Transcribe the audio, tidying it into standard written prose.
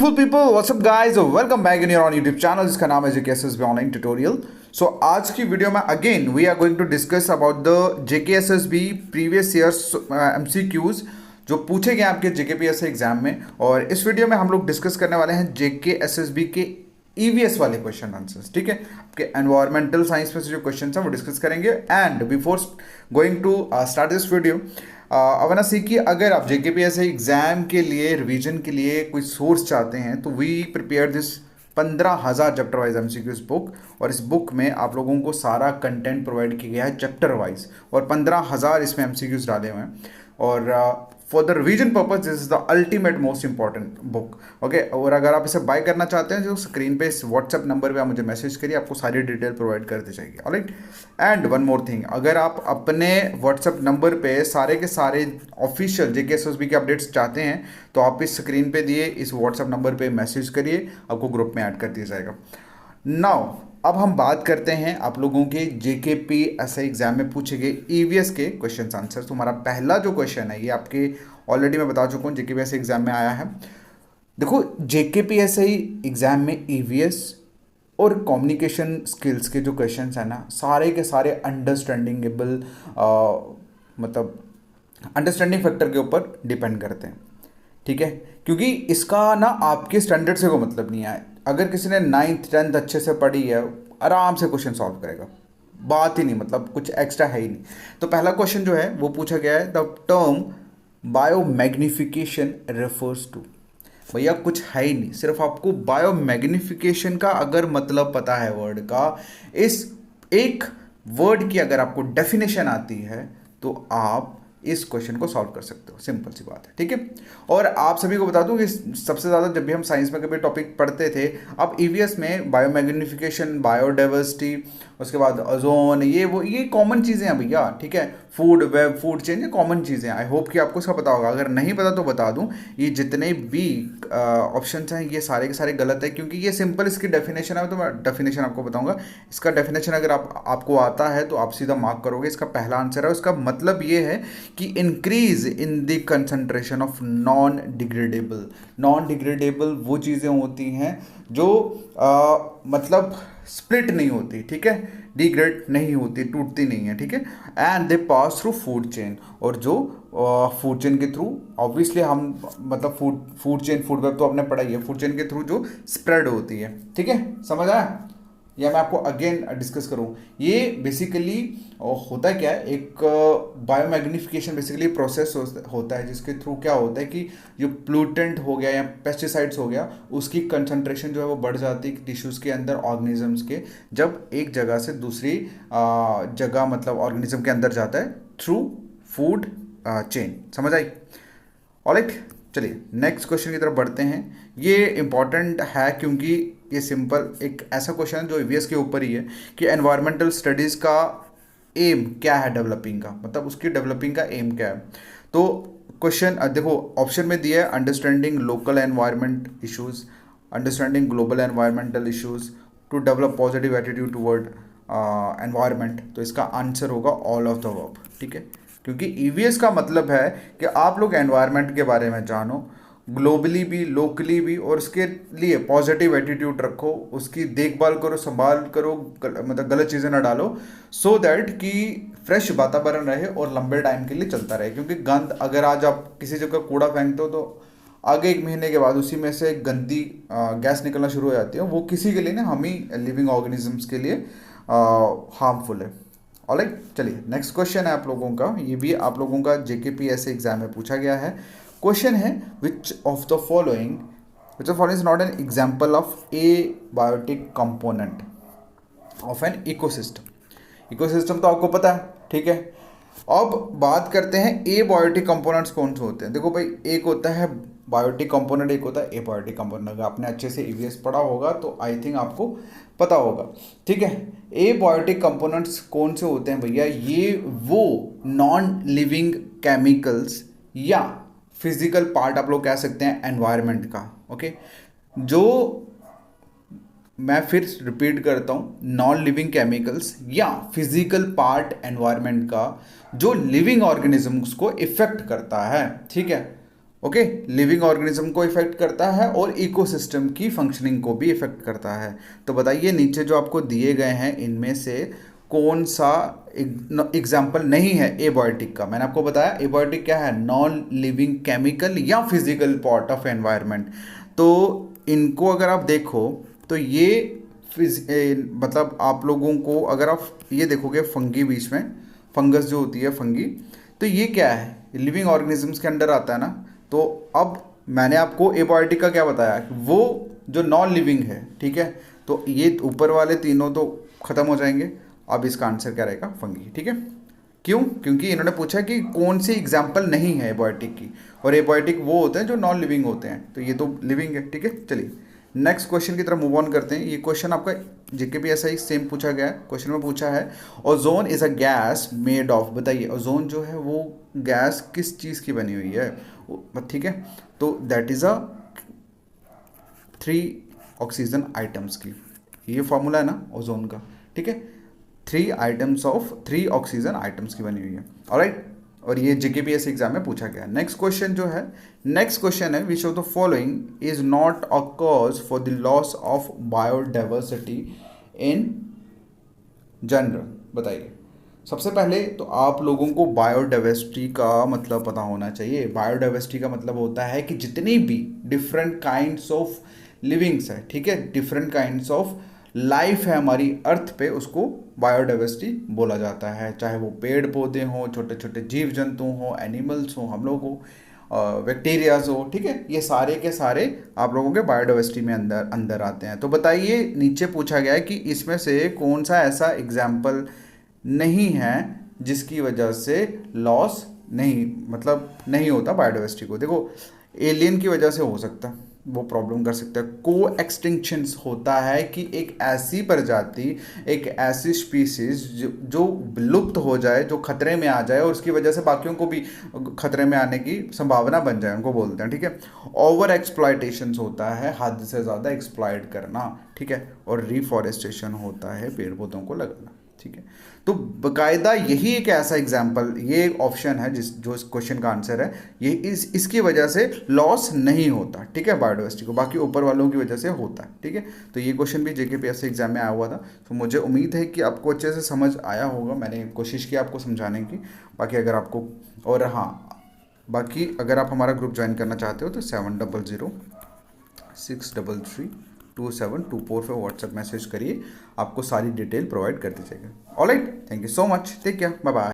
Beautiful people WhatsApp guys welcome back in your on YouTube channel जिसका नाम है JKSSB online tutorial. सो आज की वीडियो में again we are going to discuss about the JKSSB previous years MCQs जो पूछे गए आपके जेकेपीएससी एग्जाम में। और इस वीडियो में हम लोग डिस्कस करने वाले हैं जेकेएसएसबी के ईवीएस वाले क्वेश्चन आंसर्स। ठीक है, आपके एनवायरमेंटल साइंस में से जो क्वेश्चन है वो डिस्कस करेंगे। And before going to start this video अवना सी कि अगर आप जेकेपीएससी एग्जाम के लिए रिवीजन के लिए कोई सोर्स चाहते हैं तो we prepare this 15,000 chapter wise MCQs book. और इस बुक में आप लोगों को सारा कंटेंट प्रोवाइड किया गया है चैप्टर वाइज और 15,000 इसमें एमसीक्यूज डाले हुए हैं। और for the revision purpose this is the ultimate most important book. Okay, और अगर आप इसे बाय करना चाहते हैं तो स्क्रीन पे इस व्हाट्सएप नंबर पे आप मुझे मैसेज करिए, आपको सारी डिटेल प्रोवाइड कर दी जाएगी। Alright, and one more thing, अगर आप अपने व्हाट्सएप नंबर पे सारे के सारे ऑफिशियल जेकेएसएसबी के अपडेट्स चाहते हैं तो आप इस स्क्रीन पे दिए इस व्हाट्सएप नंबर पे मैसेज करिए, आपको ग्रुप में ऐड कर दिया जाएगा। नाउ अब हम बात करते हैं आप लोगों के जेकेपीएससी एग्जाम में पूछे गए ईवीएस के क्वेश्चन आंसर। तो हमारा पहला जो क्वेश्चन है ये आपके ऑलरेडी मैं बता चुका हूँ जेकेपीएससी एग्जाम में आया है। देखो, जेकेपीएससी एग्जाम में ईवीएस और कम्युनिकेशन स्किल्स के जो क्वेश्चंस हैं ना, सारे के सारे अंडरस्टैंडिंगेबल मतलब अंडरस्टैंडिंग फैक्टर के ऊपर डिपेंड करते हैं। ठीक है, क्योंकि इसका ना आपके स्टैंडर्ड से कोई मतलब नहीं है। अगर किसी ने 9th 10th अच्छे से पढ़ी है आराम से क्वेश्चन सॉल्व करेगा, बात ही नहीं, मतलब कुछ एक्स्ट्रा है ही नहीं। तो पहला क्वेश्चन जो है वो पूछा गया है, the term biomagnification refers to. भैया कुछ है ही नहीं, सिर्फ आपको बायोमैग्निफिकेशन का अगर मतलब पता है वर्ड का, इस एक वर्ड की अगर आपको डेफिनेशन आती है तो आप इस क्वेश्चन को सॉल्व कर सकते हो। सिंपल सी बात है। ठीक है, और आप सभी को बता दूं कि सबसे ज़्यादा जब भी हम साइंस में कभी टॉपिक पढ़ते थे, अब ईवीएस में बायोमैग्निफिकेशन, बायोडाइवर्सिटी, उसके बाद ओजोन, ये कॉमन चीज़ें हैं भैया। ठीक है, फूड वेब, फूड चेन, ये कॉमन चीज़ें हैं। आई होप कि आपको इसका पता होगा। अगर नहीं पता तो बता दूं, ये जितने भी ऑप्शन हैं ये सारे के सारे गलत है, क्योंकि ये सिंपल इसकी डेफिनेशन है। तो मैं डेफिनेशन आपको बताऊंगा। इसका डेफिनेशन अगर आपको आता है तो आप सीधा मार्क करोगे। इसका पहला आंसर है, उसका मतलब ये है कि increase in the concentration of non degradable. Non degradable वो चीज़ें होती हैं जो मतलब स्प्लिट नहीं होती। ठीक है, डिग्रेड नहीं होती, टूटती नहीं है। ठीक है, and they pass through food chain, और जो फूड चेन के थ्रू ऑब्वियसली हम मतलब फूड चेन, फूड वेब तो आपने पढ़ा ही है, फूड चेन के थ्रू जो स्प्रेड होती है। ठीक है, समझ आया? या मैं आपको अगेन डिस्कस करूं, ये बेसिकली होता क्या है, एक बायोमैग्निफिकेशन बेसिकली प्रोसेस होता है जिसके थ्रू क्या होता है कि जो प्लूटेंट हो गया या पेस्टिसाइड्स हो गया उसकी कंसंट्रेशन जो है वो बढ़ जाती है टिश्यूज़ के अंदर, ऑर्गेनिजम्स के, जब एक जगह से दूसरी जगह मतलब ऑर्गेनिज्म के अंदर जाता है थ्रू फूड चेन। समझ आई? ऑलराइट, चलिए नेक्स्ट क्वेश्चन की तरफ बढ़ते हैं। ये इंपॉर्टेंट है क्योंकि ये सिंपल एक ऐसा क्वेश्चन है जो ईवीएस के ऊपर ही है कि एनवायरमेंटल स्टडीज़ का एम क्या है डेवलपिंग का, मतलब उसकी डेवलपिंग का एम क्या है। तो क्वेश्चन देखो, ऑप्शन में दिया है understanding local environment issues, understanding global environmental issues, to develop positive attitude toward environment. तो इसका आंसर होगा ऑल ऑफ द अबव। ठीक है, क्योंकि ईवीएस का मतलब है कि आप लोग एनवायरनमेंट के बारे में जानो, ग्लोबली भी लोकली भी, और उसके लिए पॉजिटिव एटीट्यूड रखो, उसकी देखभाल करो, संभाल करो, मतलब गलत चीज़ें ना डालो, सो दैट कि फ्रेश वातावरण रहे और लंबे टाइम के लिए चलता रहे। क्योंकि गंद, अगर आज आप किसी जगह कूड़ा फेंकते हो तो आगे 1 महीने के बाद उसी में से गंदी गैस निकलना शुरू हो जाती है। वो किसी के लिए ना, हम ही लिविंग ऑर्गेनिजम्स के लिए हार्मफुल है। ऑलराइट, चलिए नेक्स्ट क्वेश्चन है आप लोगों का, ये भी आप लोगों का जेकेपीएससी एग्जाम में पूछा गया है। क्वेश्चन है, which of the following is not an example of a biotic component of an ecosystem. Ecosystem तो आपको पता है। ठीक है, अब बात करते हैं ए बायोटिक कंपोनेंट्स कौन से होते हैं। देखो भाई, एक होता है बायोटिक कंपोनेंट, एक होता है ए बायोटिक कंपोनेंट। अगर आपने अच्छे से ईवीएस पढ़ा होगा तो आई थिंक आपको पता होगा। ठीक है, ए बायोटिक कंपोनेंट्स कौन से होते हैं भैया? ये वो नॉन लिविंग केमिकल्स या फिजिकल पार्ट आप लोग कह सकते हैं एनवायरनमेंट का। ओके, जो मैं फिर रिपीट करता हूँ, नॉन लिविंग केमिकल्स या फिजिकल पार्ट एनवायरनमेंट का जो लिविंग ऑर्गेनिजम्स को इफेक्ट करता है। ठीक है, ओके, लिविंग ऑर्गेनिज्म को इफेक्ट करता है और इकोसिस्टम की फंक्शनिंग को भी इफेक्ट करता है। तो बताइए नीचे जो आपको दिए गए हैं इनमें से कौन सा एग्जाम्पल नहीं है एबायोटिक का। मैंने आपको बताया एबायोटिक क्या है, नॉन लिविंग केमिकल या फिजिकल पार्ट ऑफ एनवायरनमेंट। तो इनको अगर आप देखो तो ये मतलब आप लोगों को अगर आप ये देखोगे फंगी, बीच में फंगस जो होती है फंगी, तो ये क्या है, लिविंग ऑर्गेनिजम्स के अंडर आता है ना। तो अब मैंने आपको एबायोटिक का क्या बताया कि वो जो नॉन लिविंग है, ठीक है। तो ये ऊपर वाले तीनों तो खत्म हो जाएंगे। अब इसका आंसर क्या रहेगा, फंगी, ठीक है। क्यों, क्योंकि इन्होंने पूछा कि कौन सी एग्जाम्पल नहीं है एबायोटिक की, और एबायोटिक वो होते हैं जो नॉन लिविंग होते हैं, तो ये तो लिविंग है, ठीक है। चलिए नेक्स्ट क्वेश्चन की तरफ मूव ऑन करते हैं। ये क्वेश्चन आपका जीके भी ऐसा ही सेम पूछा गया है। क्वेश्चन में पूछा है ozone is a gas made of, बताइए ओजोन जो है वो गैस किस चीज़ की बनी हुई है, ठीक है। तो that is a 3 oxygen items की, ये फॉर्मूला है ना ओजोन का, ठीक है। 3 ऑक्सीजन आइटम्स की बनी हुई है, ऑलराइट। और ये जीकेपीएस एग्जाम में पूछा गया। नेक्स्ट क्वेश्चन जो है, नेक्स्ट क्वेश्चन है which of the following is not a cause for the loss of biodiversity in general, बताइए। सबसे पहले तो आप लोगों को बायोडाइवर्सिटी का मतलब पता होना चाहिए। बायोडाइवर्सिटी का मतलब होता है कि जितनी भी डिफरेंट काइंड्स ऑफ लिविंग्स है, ठीक है, डिफरेंट काइंड्स ऑफ लाइफ है हमारी अर्थ पे, उसको बायोडाइवर्सिटी बोला जाता है। चाहे वो पेड़ पौधे हों, छोटे छोटे जीव जंतु हों, एनिमल्स हों, हम लोग हो, बैक्टीरियाज हो, ठीक है, ये सारे के सारे आप लोगों के बायोडाइवर्सिटी में अंदर अंदर आते हैं। तो बताइए नीचे पूछा गया है कि इसमें से कौन सा ऐसा एग्जाम्पल नहीं है जिसकी वजह से लॉस नहीं, मतलब नहीं होता बायोडाइवर्सिटी को। देखो एलियन की वजह से हो सकता है, वो प्रॉब्लम कर सकता है। को एक्सटिंक्शंस होता है कि एक ऐसी प्रजाति, एक ऐसी स्पीसीज जो विलुप्त हो जाए, जो खतरे में आ जाए और उसकी वजह से बाकियों को भी खतरे में आने की संभावना बन जाए, उनको बोलते हैं, ठीक है। ओवर एक्सप्लॉयटेशन होता है, हद से ज़्यादा एक्सप्लॉयट करना, ठीक है। और रिफॉरेस्टेशन होता है, पेड़ पौधों को लगाना, ठीक है। तो बकायदा यही एक ऐसा एग्जाम्पल, ये एक ऑप्शन है जिस जो इस क्वेश्चन का आंसर है, ये इसकी वजह से लॉस नहीं होता, ठीक है, बायोडाइवर्सिटी को, बाकी ऊपर वालों की वजह से होता है, ठीक है। तो ये क्वेश्चन भी जेकेपीएससी एग्जाम में आया हुआ था। तो मुझे उम्मीद है कि आपको अच्छे से समझ आया होगा, मैंने कोशिश की आपको समझाने की। बाकी अगर आपको, और हाँ, बाकी अगर आप हमारा ग्रुप ज्वाइन करना चाहते हो तो 7006332724 पे व्हाट्सएप मैसेज करिए, आपको सारी डिटेल प्रोवाइड कर दी जाएगी। Alright, thank you so much, take care, bye bye.